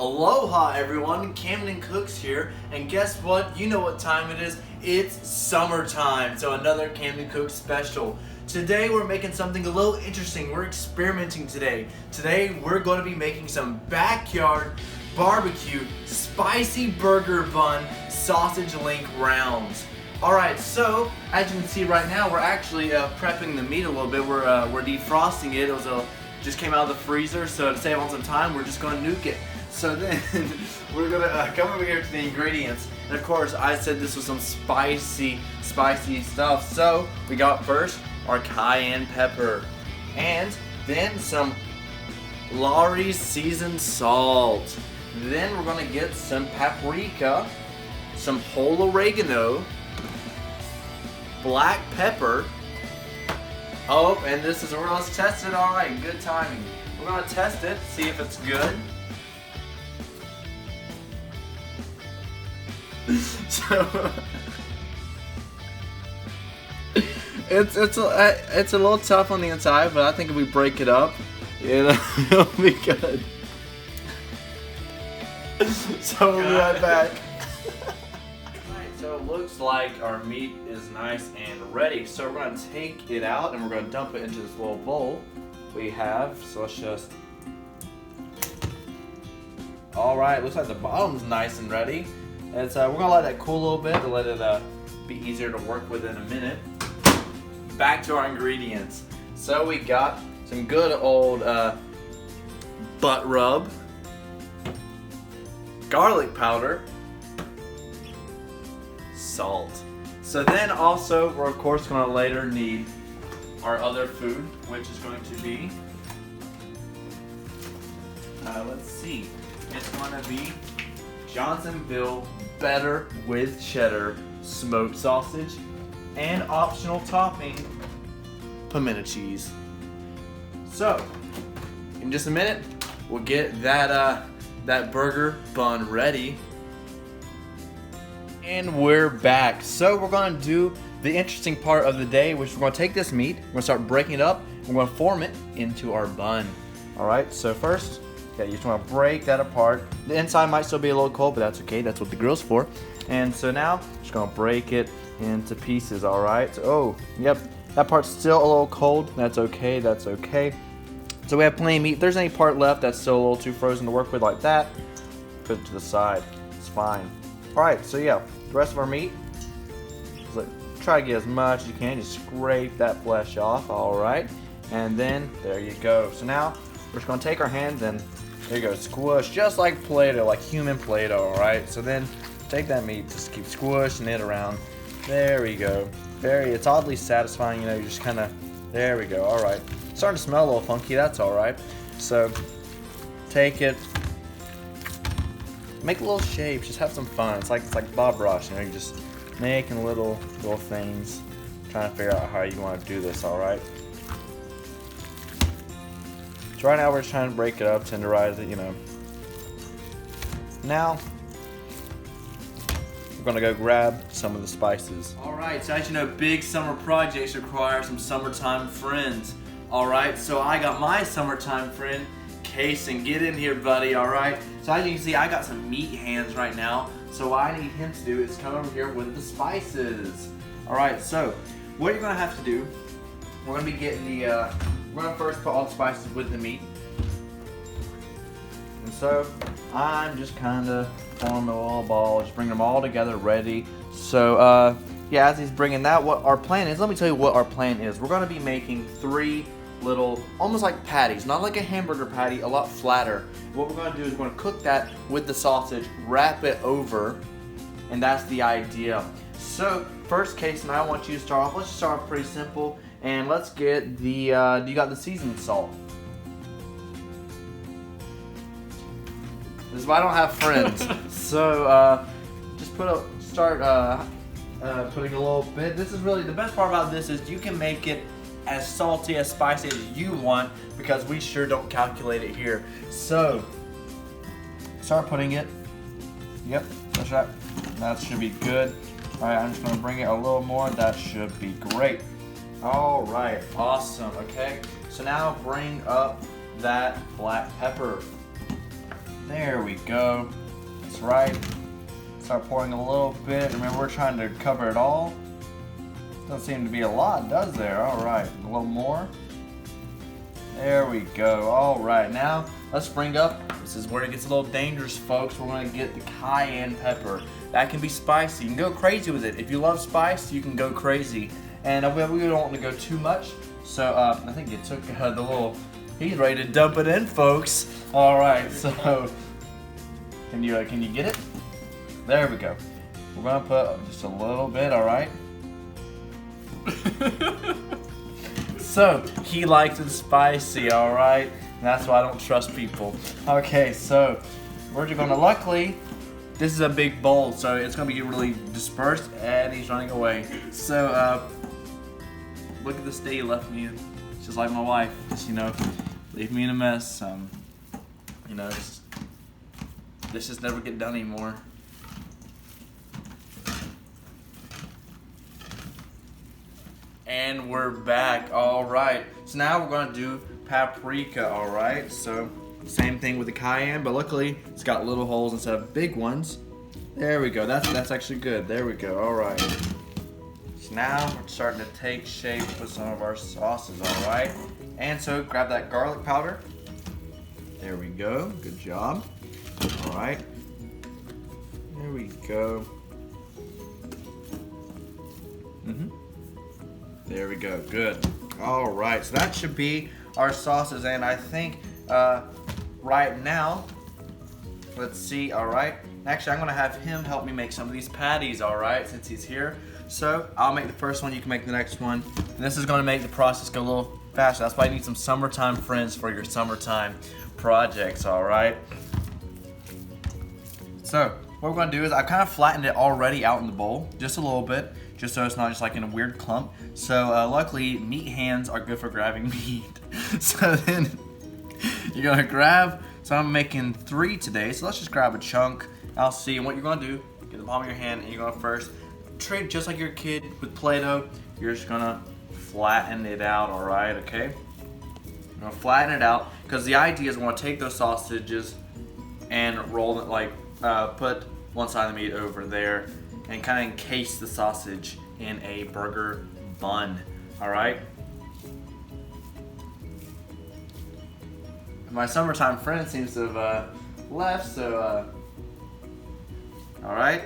Aloha everyone, Camden Cooks here, and guess what? You know what time it is. It's summertime, so another Camden Cooks special. Today we're making something a little interesting. We're experimenting today. Today we're going to be making some backyard barbecue spicy burger bun sausage link rounds. Alright, so as you can see right now, we're actually prepping the meat a little bit. We're defrosting it. Just came out of the freezer, so to save on some time, we're just going to nuke it. So then we're gonna come over here to the ingredients, and of course I said this was some spicy stuff. So we got first our cayenne pepper, and then some Lawry's seasoned salt. Then we're gonna get some paprika, some whole oregano, black pepper. Oh, and this is where let's test it. All right, good timing. We're gonna test it, see if it's good. So it's a little tough on the inside, but I think if we break it up, it'll be good. So we'll be right back. Alright, so it looks like our meat is nice and ready. So we're gonna take it out and we're gonna dump it into this little bowl we have. So let's just. Alright, looks like the bottom's nice and ready. And so we're gonna let that cool a little bit to let it be easier to work with in a minute. Back to our ingredients. So we got some good old butt rub, garlic powder, salt. So then also we're of course gonna later need our other food, which is going to be, let's see, it's gonna be Johnsonville Better with Cheddar smoked sausage, and optional topping, pimento cheese. So, in just a minute, we'll get that burger bun ready. And we're back. So we're gonna do the interesting part of the day, which we're gonna take this meat, we're gonna start breaking it up, we're gonna form it into our bun. Alright, so first, okay, you just want to break that apart. The inside might still be a little cold, but that's okay. That's what the grill's for. And so now, just going to break it into pieces, all right? So, oh, yep, that part's still a little cold. That's okay, that's okay. So we have plenty of meat. If there's any part left that's still a little too frozen to work with like that, put it to the side. It's fine. All right, so yeah, the rest of our meat, try to get as much as you can. Just scrape that flesh off, all right? And then, there you go. So now, we're just going to take our hands and there you go, squish, just like Play-Doh, like human Play-Doh, alright? So then, take that meat, just keep squishing it around. There we go. It's oddly satisfying, you know, you just kind of, there we go, alright. Starting to smell a little funky, that's alright. So, take it, make little shapes, just have some fun. It's like Bob Ross, you know, you're just making little things, trying to figure out how you want to do this, alright? So right now we're just trying to break it up, tenderize it, you know. Now, we're gonna go grab some of the spices. Alright, so as you know, big summer projects require some summertime friends. Alright, so I got my summertime friend, Kason. Get in here, buddy, alright? So as you can see, I got some meat hands right now. So what I need him to do is come over here with the spices. Alright, so what you're gonna have to do, we're gonna be getting the, we're going to first put all the spices with the meat. And so, I'm just kind of forming a little ball, just bringing them all together ready. So, yeah, as he's bringing that, what our plan is, let me tell you what our plan is. We're going to be making 3 little, almost like patties, not like a hamburger patty, a lot flatter. What we're going to do is we're going to cook that with the sausage, wrap it over, and that's the idea. So, first case, and I want you to start off, let's just start off pretty simple. And let's get the, you got the seasoned salt. This is why I don't have friends. So, just start putting a little bit. This is really, the best part about this is you can make it as salty, as spicy as you want, because we sure don't calculate it here. So, start putting it. Yep, that's right. That should be good. All right, I'm just gonna bring it a little more. That should be great. All right, awesome, okay. So now bring up that black pepper. There we go. That's right. Start pouring a little bit. Remember, we're trying to cover it all. Doesn't seem to be a lot, does there? All right, a little more. There we go. All right, now let's bring up, this is where it gets a little dangerous, folks. We're gonna get the cayenne pepper. That can be spicy. You can go crazy with it. If you love spice, you can go crazy. And we don't want to go too much. So I think you took the little, he's ready to dump it in, folks. All right, so can you get it? There we go. We're gonna put just a little bit, all right? So he likes it spicy, all right? And that's why I don't trust people. Okay, so we're just gonna, luckily, this is a big bowl, so it's gonna be really dispersed, and he's running away. So look at the state he left me in. It's just like my wife, just, you know, leave me in a mess. You know, this just never get done anymore. And we're back. All right. So now we're gonna do paprika. All right. So same thing with the cayenne, but luckily it's got little holes instead of big ones. There we go. That's actually good. There we go. All right. So now we're starting to take shape with some of our sauces. All right. And so grab that garlic powder. There we go. Good job. All right. There we go. There we go, good. All right, so that should be our sauces, and I think right now, let's see, all right. Actually, I'm gonna have him help me make some of these patties, all right, since he's here. So I'll make the first one, you can make the next one. And this is gonna make the process go a little faster. That's why you need some summertime friends for your summertime projects, all right. So what we're gonna do is I kind of flattened it already out in the bowl, just a little bit, just so it's not just like in a weird clump. So luckily, meat hands are good for grabbing meat. So then you're gonna grab, so I'm making 3 today, so let's just grab a chunk. I'll see, and what you're gonna do, get the palm of your hand, and you're gonna first treat just like your kid with Play-Doh. You're just gonna flatten it out, all right, okay? You're gonna flatten it out, because the idea is we're gonna take those sausages and roll it, like put one side of the meat over there, and kind of encase the sausage in a burger bun, all right? My summertime friend seems to have left, so, all right.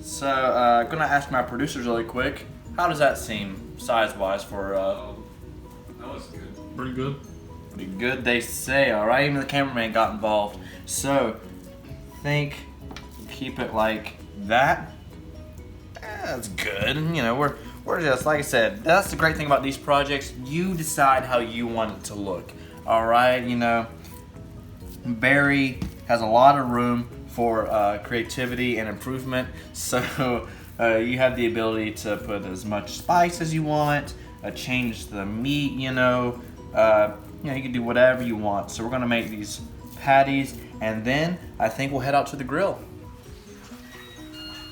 So, I'm gonna ask my producers really quick, how does that seem, size-wise, for, that was good. Pretty good. Pretty good, they say, all right? Even the cameraman got involved. So, think, keep it like that. That's good. You know, we're just, like I said, that's the great thing about these projects. You decide how you want it to look. All right, you know, Barry has a lot of room for creativity and improvement. So you have the ability to put as much spice as you want, change the meat, you know, you can do whatever you want. So we're gonna make these patties, and then I think we'll head out to the grill.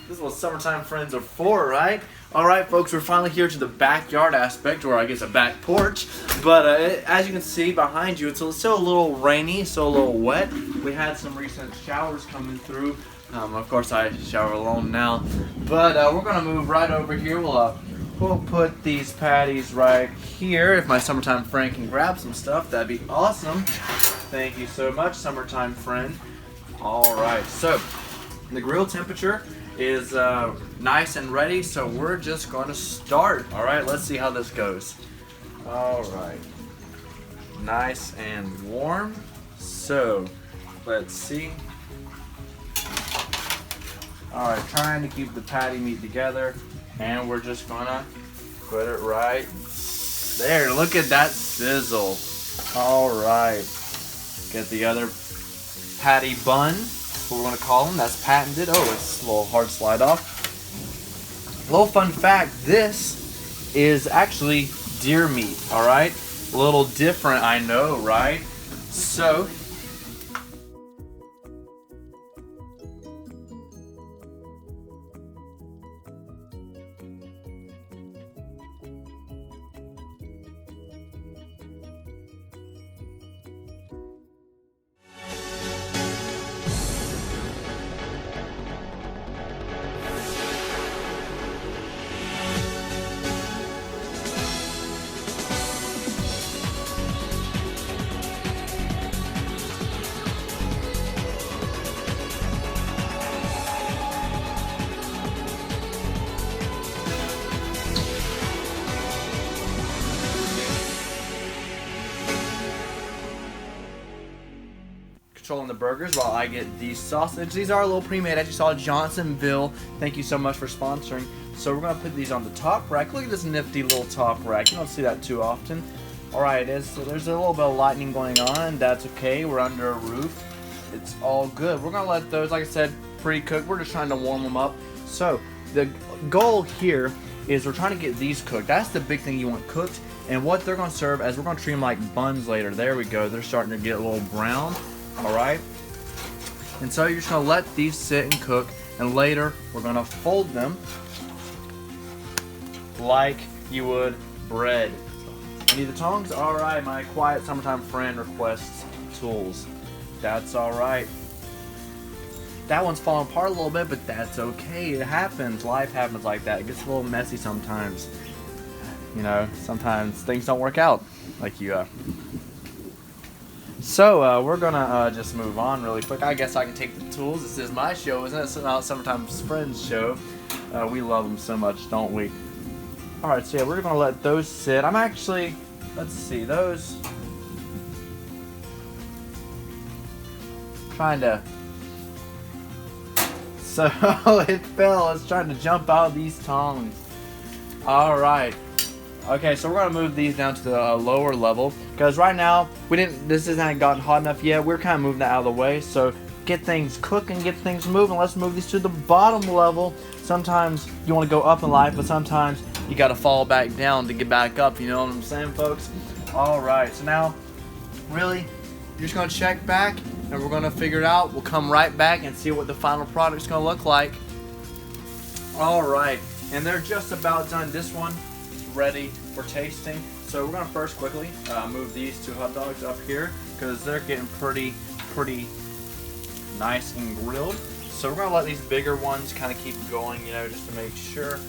This is what summertime friends are for, right? All right, folks, we're finally here to the backyard aspect, or I guess a back porch. But as you can see behind you, it's still a little rainy, still a little wet. We had some recent showers coming through. Of course, I shower alone now. But we're gonna move right over here. We'll put these patties right here. If my summertime friend can grab some stuff, that'd be awesome. Thank you so much, summertime friend. All right, so the grill temperature is nice and ready, so we're just going to start. All right, let's see how this goes. All right, nice and warm. So let's see. All right, trying to keep the patty meat together, and we're just gonna put it right there. Look at that sizzle. All right, get the other patty bun, what we're gonna call them. That's patented. Oh, it's a little hard slide off. A little fun fact, this is actually deer meat, all right? A little different, I know, right? So, controlling the burgers while I get these sausage. These are a little pre-made, as you saw. Johnsonville, thank you so much for sponsoring. So we're gonna put these on the top rack. Look at this nifty little top rack. You don't see that too often. All right, so there's a little bit of lightning going on. That's okay. We're under a roof. It's all good. We're gonna let those, like I said, pre-cook. We're just trying to warm them up. So the goal here is we're trying to get these cooked. That's the big thing you want cooked. And what they're gonna serve as, we're gonna treat them like buns later. There we go. They're starting to get a little brown. All right. And so you're just gonna let these sit and cook, and later we're gonna fold them like you would bread. Need the tongs? All right, my quiet summertime friend requests tools. That's all right. That one's falling apart a little bit, but that's okay. It happens. Life happens like that. It gets a little messy sometimes. You know, sometimes things don't work out like you. So we're gonna just move on really quick. I guess I can take the tools. This is my show, isn't it? It's not Summertime Friends show. We love them so much, don't we? All right, so yeah, we're gonna let those sit. I'm actually, let's see, those. Trying to. So it fell. It's trying to jump out of these tongs. All right. Okay, so we're gonna move these down to the lower level because right now this hasn't gotten hot enough yet. We're kind of moving that out of the way. So get things cooking, get things moving. Let's move these to the bottom level. Sometimes you want to go up in life, but sometimes you got to fall back down to get back up. You know what I'm saying, folks? All right. So now, really, you're just gonna check back, and we're gonna figure it out. We'll come right back and see what the final product's gonna look like. All right, and they're just about done. This one is ready for tasting. So we're gonna first quickly move these two hot dogs up here because they're getting pretty nice and grilled. So we're gonna let these bigger ones kind of keep going, you know, just to make sure.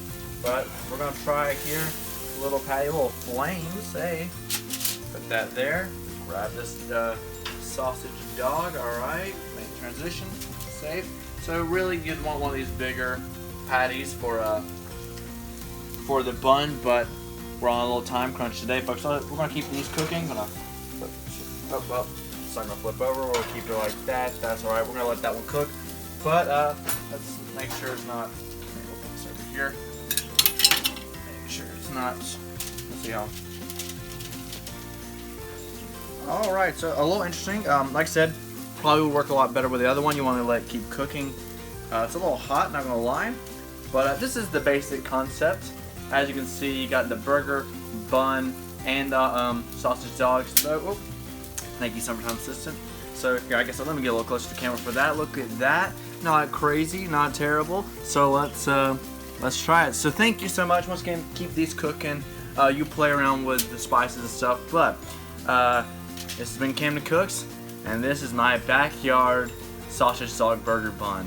But we're gonna try here, little patty, little flames. Hey, put that there. Grab this sausage dog. All right, make transition safe. So really, you'd want one of these bigger patties for the bun, but we're on a little time crunch today, folks. So we're gonna keep these cooking. I'm gonna flip up. So I'm gonna flip over. We'll keep it like that. That's all right. We're gonna let that one cook. But let's make sure it's not. We'll put this over here. Make sure it's not. Let's see how. All right. So a little interesting. Like I said, probably would work a lot better with the other one. You want to let it keep cooking. It's a little hot, not gonna lie. But this is the basic concept. As you can see, you got the burger, bun, and sausage dogs. So, thank you, Summertime Assistant. So here, I guess let me get a little closer to the camera for that. Look at that. Not crazy, not terrible. So let's try it. So thank you so much. Once again, keep these cooking. You play around with the spices and stuff. But this has been Camden Cooks, and this is my backyard sausage dog burger bun.